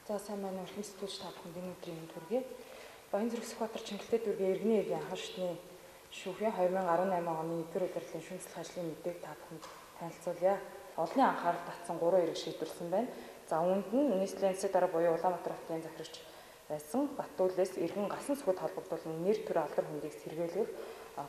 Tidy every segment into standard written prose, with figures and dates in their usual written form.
За сайн байна уу эрхэм сэтгүүлч та бүхэнд энэ өдрийн мэнд хүргэе. Баянзүрх Сүхбаатар Чингэлтэй дүүргийн иргэний иргэн анхан шатны шүүхийн 2018 оны 1-р удирлын шүүмжлэх ажлын мэдээг та бүхэнд танилцуулъя. Олонний анхаарал татсан 3 иргэн шийдвэрлсэн байна. За үүнд нь нийслэлийн засаг дарга буюу Улаанбаатар хотын захирагч байсан Батүлээс иргэн галсан сүгэд холбогдуулан нэр төр алдар хүндийг сэргийлгэх,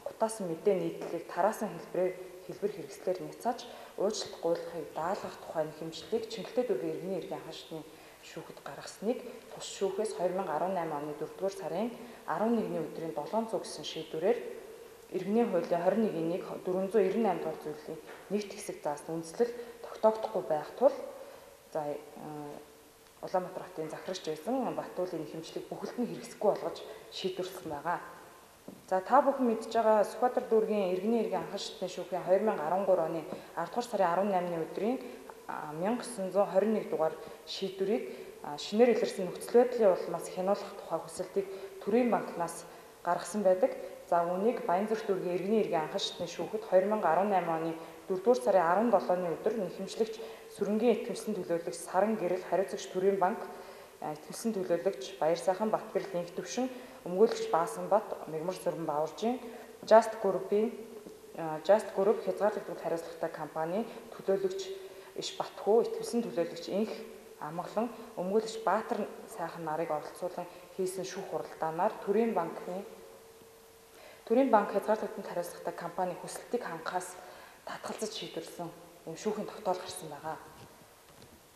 гутаасан мэдээ нийтлэлийг тараасан хэлбэр хэрэгслээр няцааж уучлалт гуйлгахыг даалгах тухайн хэмжлэлийг Чингэлтэй дүүргийн иргэний иргэн анхан шатны шүүхэд гаргасныг тус шүүхээс 2018 оны 4-р сарын 11-ний өдрийн 700 гэсэн шийдвэрээр иргэний хуулийн 21-ийг 498 дугаар зүйлийн нэгт хэсэг заасан үндслэл тогтоогдохгүй байх тул Улаанбаатар хотын захирагч байсан Батүлийн хэмжлэг бүхэлд нь хэрэгсэхгүй болгож шийдвэрлсэн байгаа. За та бүхэн мэдж байгаа Сүхбаатар дүүргийн иргэний иргэн анхан шатны шүүхийн 2013 оны 10-р сарын 18-ны өдрийн 1921 дугаар шийдвэрийг шинээр илэрсэн нөхцөл байдлын улмаас хянуулах тухай хүсэлтийг Төрийн банкнаас гаргасан байдаг. За үүнийг Баянзүрх дүүргийн иргэний иргэн анхан шатны шүүхэд 2018 оны 4-р сарын 17-ны өдөр нэхэмжлэгч Сүрэнгийн итгэмжлэн төлөөлөгч Саран Гэрэл хариуцагч Төрийн банк итгэмжлэн төлөөлөгч Баяр сайхан Батгэрэл инх төвшин өмгөөлөгч Баасанбат Мигмар Сүрэн Бааваржийн Just Group хязгаарлагдвал хариуцлагатай компани төлөөлөгч Иш Батхүү итгэвсэн төлөөлөгч инх амгалан өмгөөлөгч Баатар сайхан нарыг оролцуулан хийсэн шүүх хуралдаанаар Төрийн банк хязгаарлагдсан хариуцлагатай компани хүсэлтийг хангахаас татгалзаж шийдвэрлсэн юм шүүхийн тогтоол гарсан байгаа.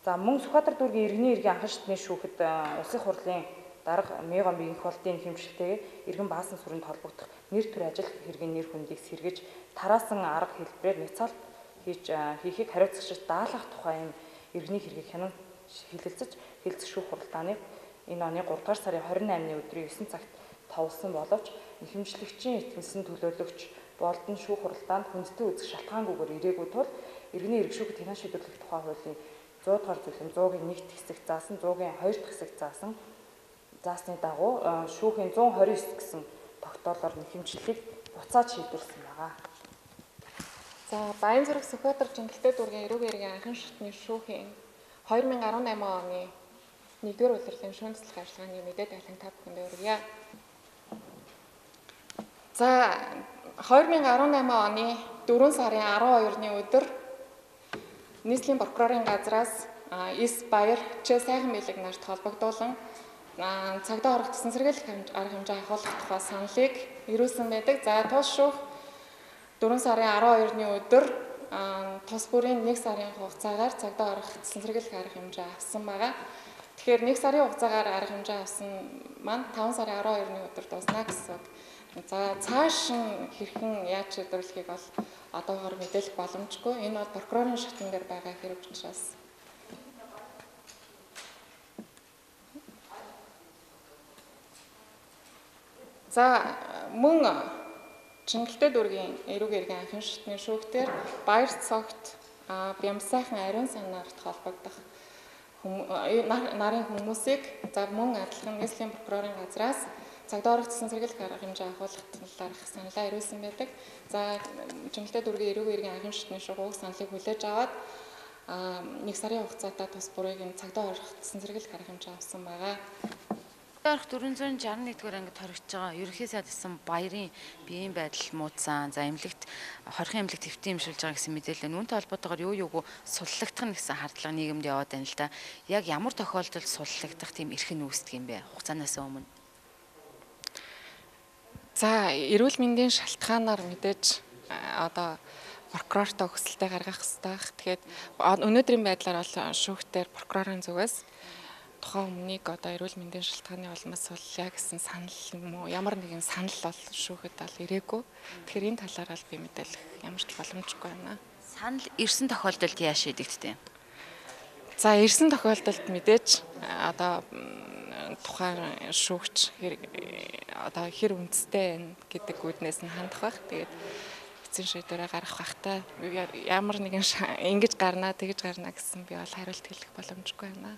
За мөн Сүхбаатар дүүргийн иргэний иргэн анхан шатны шүүхэд улсын хурлын дарга Мегон Бинх болдын хэмжлэлтэйгээр иргэн Баасан сүрэнд холбогдох нэр төр ажил хэргийн нэр хүндийг сэргэж тараасан арга хэлбэрээр няцаалт хийхийг хариуцагчид даалгах тухай юм иргэний хэргийг хянан хэлэлцэх шүүх хуралдааныг энэ оны 3-р сарын 28-ны өдрийн 9 цагт товлсон боловч нэхэмжлэгчийн итгэмжлэн төлөөлөгч болдон шүүх хуралдаанд хүндэтгэн үзэх шалтгаангүйгээр ирээгүй тул иргэний эрх шүүхэд хянан шийдвэрлэх тухай хуулийн 100 дугаар зүйлийн 100-гийн 1-р хэсэг заасан 100-гийн 2-р хэсэг заасны дагуу шүүхийн 129 гэсэн тогтоолоор нэхэмжлэлийг буцааж шийдвэрлсэн байгаа. За Баянзүрх Сүхбаатар Чингэлтэй дүүргийн эрүүгийн иргэн анхан шатны шүүхийн 2018 оны 1-р удирлын шүүмжлэх ажиллагааны мэдээ тайлан та бүхэнд өргөе. За 2018 оны 4 сарын 12-ны өдөр нийслэлийн прокурорын газраас Эс Баяр Ч сайхан билег нарт холбогдуулан цагдаа орох тасансэргийлэх арга хэмжээ авахлах тухай саналыг ирүүлсэн байдаг. За тус шүүх 4 сарын 12-ны өдөр тус бүрийн 1 сарын хугацаагаар цагдаа орох тасансэргийлэх арга хэмжээ авсан байгаа. Тэгэхээр 1 сарын хугацаагаар арга хэмжээ авсан маань 5 сарын 12-ны өдөр дуснаа гэсэн. За цааш нь хэрхэн яаж шийдвэрлэхийг бол одоогоор мэдээлэх боломжгүй. Энэ бол прокурорын шатн дээр байгаа хэрэг учраас. За мөн Чингэлтэй дүүргийн эрүүгийн иргэн анхан шатны шүүхтэр Баяр цогт Бямсайхан ариун санаарт холбогдох нарын хүмүүсийг за мөн адилхан нийслэлийн прокурорын газраас цагдаа орох тасансэргийлэх арга хэмжээ авахлах талаарх саналаа ирүүлсэн байдаг. За Чингэлтэй дүүргийн эрүүгийн иргэн анхан шатны шүүх саналыг хүлээж аваад 1 сарын хугацаатай тус бүрийг цагдаа орох тасансэргийлэх арга хэмжээ авсан байгаа. Орох 461-р ангид хоригдж байгаа ерөнхий сайд гэсэн баярын биеийн байдал муудсан. За эмнэлэгт хорхон эмнэлэгт хэвтийн имшүүлж байгаа гэсэн мэдээлэл үүнтэй холбоотойгоор юуг суллагдах нь гэсэн хардлага нийгэмд яваад байна л да. Яг ямар тохиолдолд суллагдах тийм эрх нь үүсдэг юм бэ? Хугацаанаас өмнө. За эрүүл мэндийн шалтгаанаар мэдээж одоо прокурортой хүсэлтэд гаргах хэрэгтэй. Тэгэхээр өнөөдрийн байдлаар бол шүүхтэр прокурорын зүгээс тухайн өмнөнийг одоо эрүүл мэндийн шалтгааны улмаас суллаа гэсэн санал юм уу ямар нэгэн санал бол шүүхэд бол ирээгүй. Тэгэхээр энэ талаар бол би мэдээлэх ямар ч боломжгүй байна. Санал ирсэн тохиолдолд яаж шийдэгддэг юм? За ирсэн тохиолдолд мэдээж одоо тухайн шүүгч одоо хэр үндэстэй гэдэг үүднээс нь хандах байх. Тэгээд эцсийн шийдвэрээ гаргах байхтай ямар нэгэн ингэж гарнаа тэгж гарнаа гэсэн би бол хариулт хэлэх боломжгүй байна.